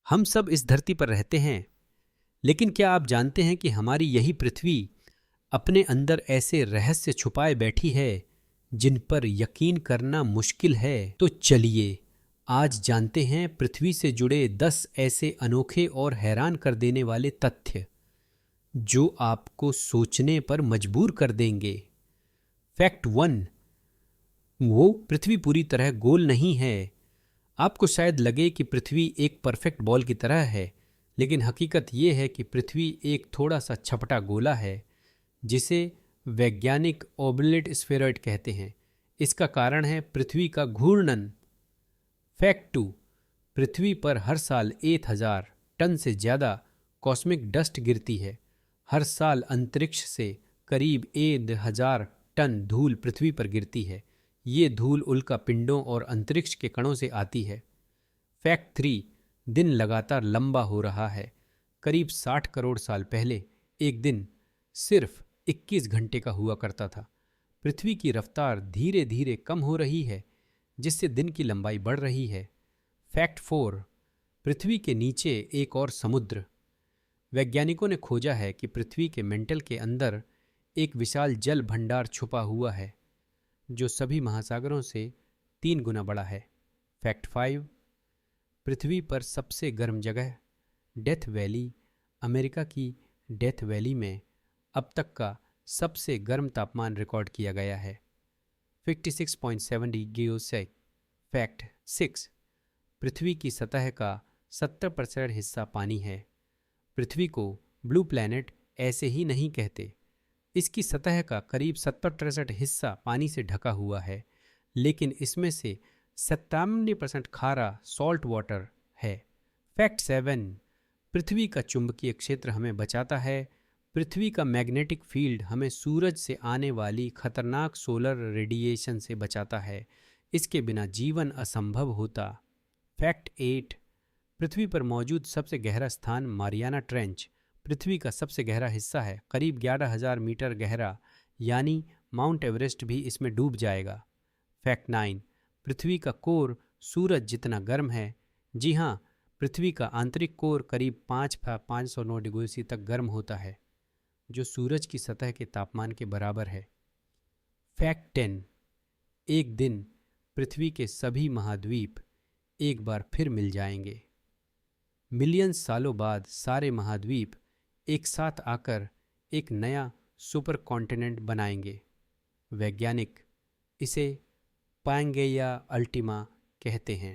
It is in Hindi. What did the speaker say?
हम सब इस धरती पर रहते हैं, लेकिन क्या आप जानते हैं कि हमारी यही पृथ्वी अपने अंदर ऐसे रहस्य छुपाए बैठी है जिन पर यकीन करना मुश्किल है। तो चलिए आज जानते हैं पृथ्वी से जुड़े 10 ऐसे अनोखे और हैरान कर देने वाले तथ्य जो आपको सोचने पर मजबूर कर देंगे। फैक्ट 1, वो पृथ्वी पूरी तरह गोल नहीं है। आपको शायद लगे कि पृथ्वी एक परफेक्ट बॉल की तरह है, लेकिन हकीकत ये है कि पृथ्वी एक थोड़ा सा छपटा गोला है जिसे वैज्ञानिक ओबलेट स्फेरॉइड कहते हैं। इसका कारण है पृथ्वी का घूर्णन। फैक्ट 2, पृथ्वी पर हर साल 1000 टन से ज़्यादा कॉस्मिक डस्ट गिरती है। हर साल अंतरिक्ष से करीब 1000 टन धूल पृथ्वी पर गिरती है। ये धूल उल्का पिंडों और अंतरिक्ष के कणों से आती है। फैक्ट 3, दिन लगातार लंबा हो रहा है। करीब 60 करोड़ साल पहले एक दिन सिर्फ 21 घंटे का हुआ करता था। पृथ्वी की रफ्तार धीरे धीरे कम हो रही है, जिससे दिन की लंबाई बढ़ रही है। फैक्ट 4, पृथ्वी के नीचे एक और समुद्र। वैज्ञानिकों ने खोजा है कि पृथ्वी के मेंटल के अंदर एक विशाल जल भंडार छुपा हुआ है जो सभी महासागरों से 3 गुना बड़ा है। फैक्ट 5, पृथ्वी पर सबसे गर्म जगह डेथ वैली, अमेरिका की डेथ वैली में अब तक का सबसे गर्म तापमान रिकॉर्ड किया गया है, 56.7 डिग्री सेल्सियस। फैक्ट 6, पृथ्वी की सतह का 70% हिस्सा पानी है। पृथ्वी को ब्लू प्लैनेट ऐसे ही नहीं कहते। इसकी सतह का करीब 70% हिस्सा पानी से ढका हुआ है, लेकिन इसमें से 97% खारा सॉल्ट वाटर है। फैक्ट 7, पृथ्वी का चुंबकीय क्षेत्र हमें बचाता है। पृथ्वी का मैग्नेटिक फील्ड हमें सूरज से आने वाली खतरनाक सोलर रेडिएशन से बचाता है। इसके बिना जीवन असंभव होता। फैक्ट 8, पृथ्वी पर मौजूद सबसे गहरा स्थान मारियाना ट्रेंच पृथ्वी का सबसे गहरा हिस्सा है, करीब 11,000 मीटर गहरा, यानी माउंट एवरेस्ट भी इसमें डूब जाएगा। फैक्ट 9, पृथ्वी का कोर सूरज जितना गर्म है। जी हाँ, पृथ्वी का आंतरिक कोर करीब 509 डिग्री सी तक गर्म होता है, जो सूरज की सतह के तापमान के बराबर है। फैक्ट 10, एक दिन पृथ्वी के सभी महाद्वीप एक बार फिर मिल जाएंगे। मिलियन सालों बाद सारे महाद्वीप एक साथ आकर एक नया सुपर कॉन्टिनेंट बनाएंगे। वैज्ञानिक इसे पैंगेया अल्टीमा कहते हैं।